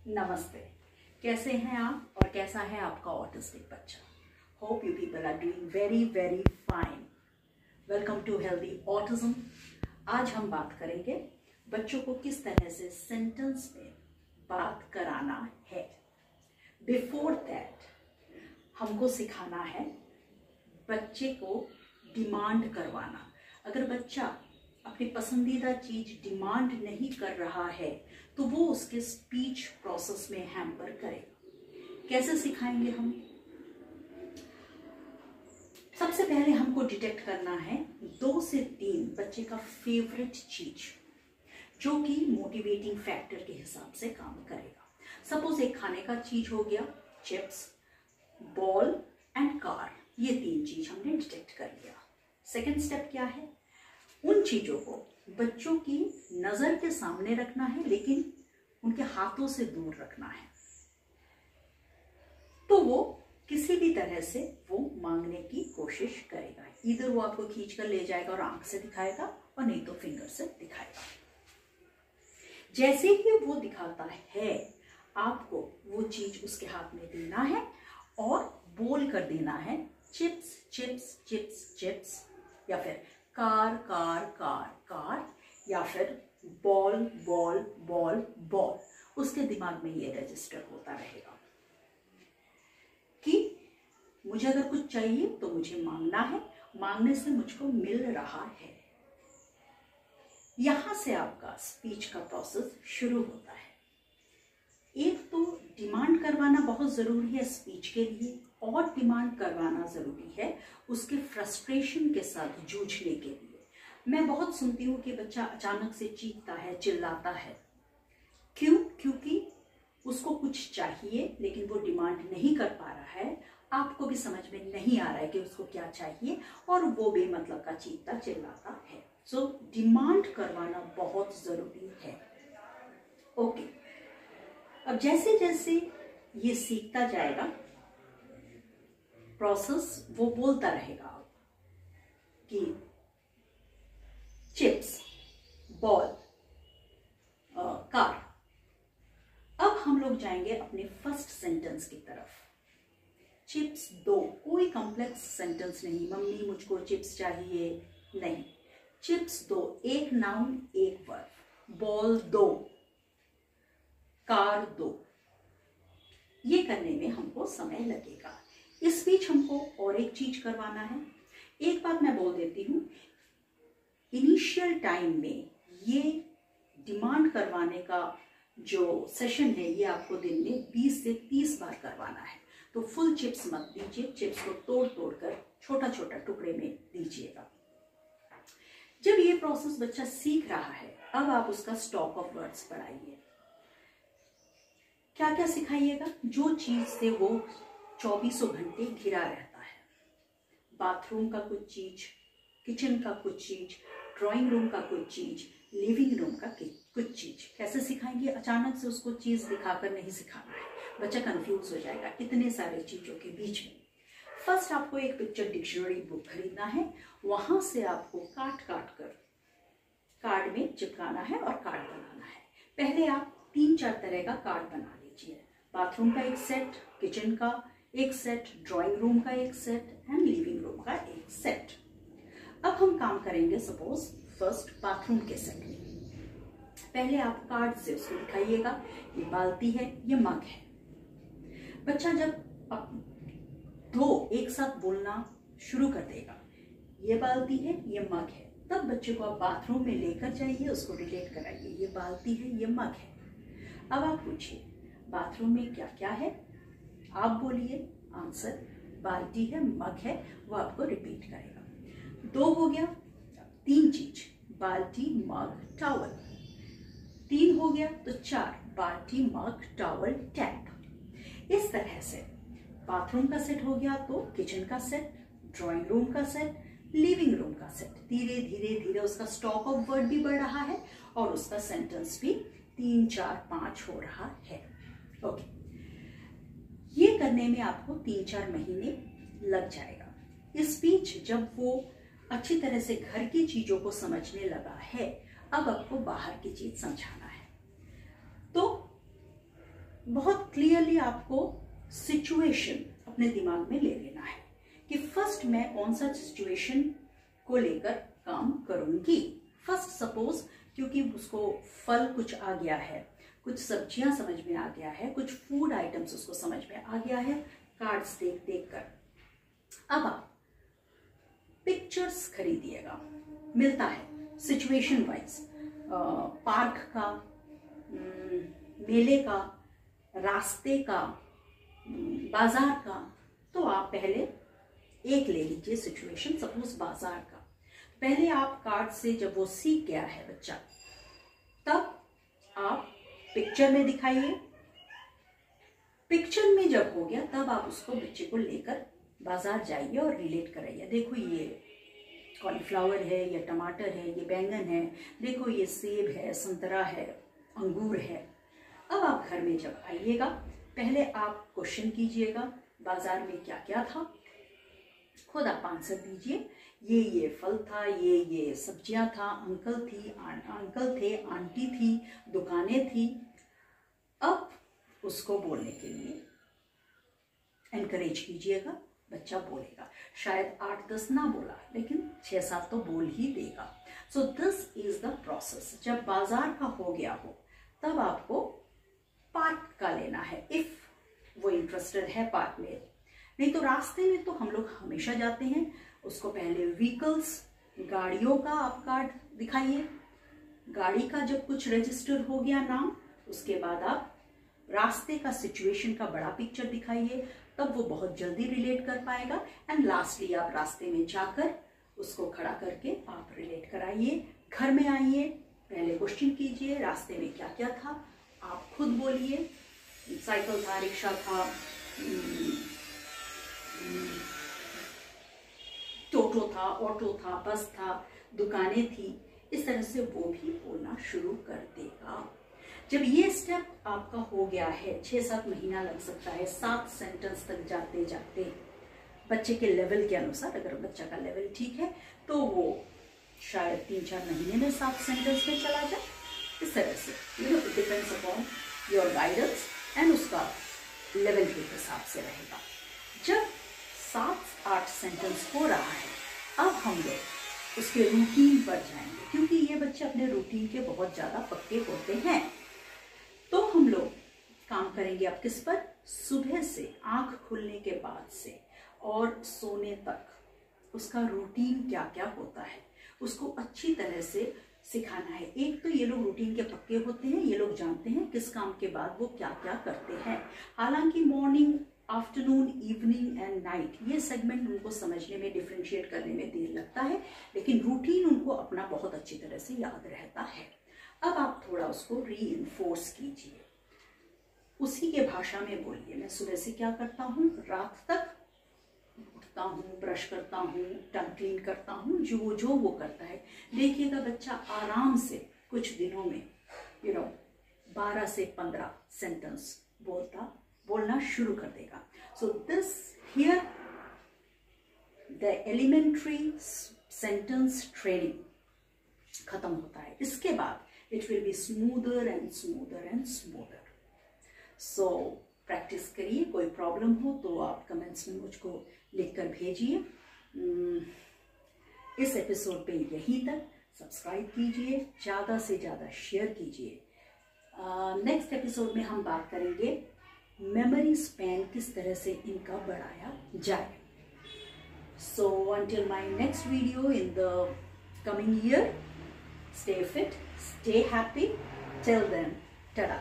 नमस्ते। कैसे हैं आप और कैसा है आपका ऑटिस्टिक बच्चा? Hope you people are doing very very fine. Welcome to healthy autism. आज हम बात करेंगे बच्चों को किस तरह से सेंटेंस में बात कराना है। बिफोर दैट हमको सिखाना है बच्चे को डिमांड करवाना। अगर बच्चा अपनी पसंदीदा चीज डिमांड नहीं कर रहा है तो वो उसके स्पीच प्रोसेस में हैम्पर करेगा। कैसे सिखाएंगे हम? सबसे पहले हमको डिटेक्ट करना है 2 से 3 बच्चे का फेवरेट चीज जो कि मोटिवेटिंग फैक्टर के हिसाब से काम करेगा। सपोज एक खाने का चीज हो गया, चिप्स, बॉल एंड कार। ये 3 चीज हमने डिटेक्ट कर लिया। सेकेंड स्टेप क्या है? उन चीजों को बच्चों की नजर के सामने रखना है लेकिन उनके हाथों से दूर रखना है, तो वो किसी भी तरह से वो मांगने की कोशिश करेगा। इधर वो आपको खींच कर ले जाएगा और आंख से दिखाएगा और नहीं तो फिंगर से दिखाएगा। जैसे ही वो दिखाता है आपको वो चीज उसके हाथ में देना है और बोल कर देना है चिप्स चिप्स चिप्स चिप्स, या फिर कार कार कार कार, या फिर बॉल बॉल बॉल बॉल। उसके दिमाग में ये रजिस्टर होता रहेगा कि मुझे अगर कुछ चाहिए तो मुझे मांगना है, मांगने से मुझको मिल रहा है। यहां से आपका स्पीच का प्रोसेस शुरू होता है। एक तो डिमांड करवाना बहुत जरूरी है स्पीच के लिए, और डिमांड करवाना जरूरी है उसके फ्रस्ट्रेशन के साथ जूझने के लिए। मैं बहुत सुनती हूँ कि बच्चा अचानक से चीखता है, चिल्लाता है। क्यों? क्योंकि उसको कुछ चाहिए लेकिन वो डिमांड नहीं कर पा रहा है। आपको भी समझ में नहीं आ रहा है कि उसको क्या चाहिए और वो बेमतलब का चीखता चिल्लाता है। सो डिमांड करवाना बहुत जरूरी है। ओके, अब जैसे जैसे ये सीखता जाएगा प्रोसेस, वो बोलता रहेगा कि चिप्स, बॉल, कार। अब हम लोग जाएंगे अपने फर्स्ट सेंटेंस की तरफ। चिप्स दो, कोई कॉम्प्लेक्स सेंटेंस नहीं। मम्मी मुझको चिप्स चाहिए, नहीं। चिप्स दो, एक नाउन एक वर्ब। बॉल दो, कार दो। ये करने में हमको समय लगेगा। इस बीच हमको और एक चीज करवाना है। एक बात मैं बोल देती हूँ, इनिशियल टाइम में ये डिमांड करवाने का जो सेशन है ये आपको दिन में 20 से 30 बार करवाना है। तो फुल चिप्स मत दीजिए, चिप्स को तोड़ तोड़ कर छोटा छोटा टुकड़े में दीजिएगा। जब ये प्रोसेस बच्चा सीख रहा है, अब आप उसका स्टॉक ऑफ वर्ड्स बढ़ाइए। क्या क्या सिखाइएगा? जो चीज से वो 24 घंटे घिरा रहता है। बाथरूम का कुछ चीज, किचन का कुछ चीज, ड्राइंग रूम का कुछ चीज, लिविंग रूम का कुछ चीज। कैसे सिखाएंगे? अचानक से उसको चीज दिखाकर नहीं सिखाना है, बच्चा कंफ्यूज हो जाएगा इतने सारे चीजों के बीच में। फर्स्ट आपको एक पिक्चर डिक्शनरी बुक खरीदना है, वहां से आपको काट काट कर कार्ड में चिपकाना है और कार्ड बनाना है। पहले आप 3-4 तरह का कार्ड बना लीजिए। बाथरूम का एक सेट, किचन का एक सेट, ड्राइंग रूम का एक सेट एंड लिविंग रूम का एक सेट। अब हम काम करेंगे सपोज फर्स्ट बाथरूम के सेट में। पहले आप कार्ड से उसको दिखाइएगा, ये बाल्टी है, ये मग है। बच्चा जब दो एक साथ बोलना शुरू कर देगा, ये बाल्टी है, ये मग है, तब बच्चे को आप बाथरूम में लेकर जाइए, उसको रिलेट कराइए, ये बाल्टी है, ये मग है। अब आप पूछिए बाथरूम में क्या क्या है, आप बोलिए आंसर, बाल्टी है, मग है, वो आपको रिपीट करेगा। 2 हो गया, 3 चीज, बाल्टी, मग, टॉवल। 3 हो गया तो 4, बाल्टी, मग, टॉवल, टैप। इस तरह से बाथरूम का सेट हो गया तो किचन का सेट, ड्राइंग रूम का सेट, लिविंग रूम का सेट। धीरे धीरे धीरे उसका स्टॉक ऑफ वर्ड भी बढ़ रहा है और उसका सेंटेंस भी 3, 4, 5 हो रहा है। ओके, ये करने में आपको 3-4 महीने लग जाएगा। इस बीच जब वो अच्छी तरह से घर की चीजों को समझने लगा है, अब आपको बाहर की चीज समझाना है। तो बहुत क्लियरली आपको सिचुएशन अपने दिमाग में ले लेना है कि फर्स्ट मैं कौन सा सिचुएशन को लेकर काम करूंगी। फर्स्ट सपोज क्योंकि उसको फल कुछ आ गया है, कुछ सब्जियां समझ में आ गया है, कुछ फूड आइटम्स उसको समझ में आ गया है कार्ड्स देख देख कर। अब आप पिक्चर्स खरीदिएगा, मिलता है सिचुएशन वाइज, पार्क का, मेले का, रास्ते का, बाजार का। तो आप पहले एक ले लीजिए सिचुएशन, सपोज बाजार का। पहले आप कार्ड से जब वो सीख गया है बच्चा, तब आप पिक्चर में दिखाइए। पिक्चर में जब हो गया तब आप उसको बच्चे को लेकर बाजार जाइए और रिलेट कराइए। देखो ये कॉलीफ्लावर है, ये टमाटर है, ये बैंगन है, देखो ये सेब है, संतरा है, अंगूर है। अब आप घर में जब आइएगा पहले आप क्वेश्चन कीजिएगा बाजार में क्या क्या था, खुद आप आंसर दीजिए। ये फल था, ये सब्जियां था, अंकल थे, आंटी थी, दुकानें थी। अब उसको बोलने के लिए एनकरेज कीजिएगा, बच्चा बोलेगा। शायद 8-10 ना बोला लेकिन 6-7 तो बोल ही देगा। So this is the process. जब बाजार का हो गया हो तब आपको पार्क का लेना है, इफ वो इंटरेस्टेड है पार्क में। नहीं तो रास्ते में तो हम लोग हमेशा जाते हैं। उसको पहले व्हीकल्स, गाड़ियों का आप कार्ड दिखाइए। गाड़ी का जब कुछ रजिस्टर हो गया नाम, उसके बाद आप रास्ते का सिचुएशन का बड़ा पिक्चर दिखाइए, तब वो बहुत जल्दी रिलेट कर पाएगा। एंड लास्टली आप रास्ते में जाकर उसको खड़ा करके आप रिलेट कराइए। घर में आइए, पहले क्वेश्चन कीजिए रास्ते में क्या क्या था, आप खुद बोलिए। साइकिल था, रिक्शा था, टोटो था, ऑटो था, बस था, दुकानें थी। इस तरह से वो भी बोलना शुरू कर देगा। जब ये स्टेप आपका हो गया है, 6-7 महीना लग सकता है, 7 सेंटेंस तक जाते जाते बच्चे के लेवल के अनुसार, अगर बच्चा का लेवल ठीक है तो वो शायद 3-4 महीने में 7 सेंटेंस में चला जाए। इस तरह से it depends upon your guidance and उसका लेवल के हिसाब से रहेगा। जब 7-8 सेंटेंस हो रहा है, अब हम लोग उसके रूटीन पर जाएंगे, क्योंकि ये बच्चे अपने रूटीन के बहुत ज़्यादा पक्के होते हैं। तो हम लोग काम करेंगे अब किस पर, सुबह से आंख खुलने के बाद से और सोने तक उसका रूटीन क्या क्या होता है उसको अच्छी तरह से सिखाना है। एक तो ये लोग रूटीन के पक्के होते हैं, ये लोग जानते हैं किस काम के बाद वो क्या क्या करते हैं। हालांकि morning, afternoon, evening and night ये सेगमेंट उनको समझने में, डिफ्रेंशिएट करने में देर लगता है, लेकिन रूटीन उनको अपना बहुत अच्छी तरह से याद रहता है। अब आप थोड़ा उसको रीइंफोर्स कीजिए, उसी के भाषा में बोलिए। मैं सुबह से क्या करता हूँ, रात तक उठता हूँ, ब्रश करता हूँ, टंग क्लीन करता हूँ, जो वो करता है। देखिएगा बच्चा आराम से कुछ दिनों में 12 से 15 सेंटेंस बोलना शुरू कर देगा। So this here the elementary sentence training खत्म होता है। इसके बाद it will be smoother and smoother and smoother. So practice करिए। कोई प्रॉब्लम हो तो आप कमेंट्स में मुझको लिखकर भेजिए। इस एपिसोड पे यहीं तक। सब्सक्राइब कीजिए, ज़्यादा से ज़्यादा शेयर कीजिए। नेक्स्ट एपिसोड में हम बात करेंगे मेमोरी स्पैन किस तरह से इनका बढ़ाया जाए। सो until my next video in the coming year, stay fit, stay happy. Till then, ta-da.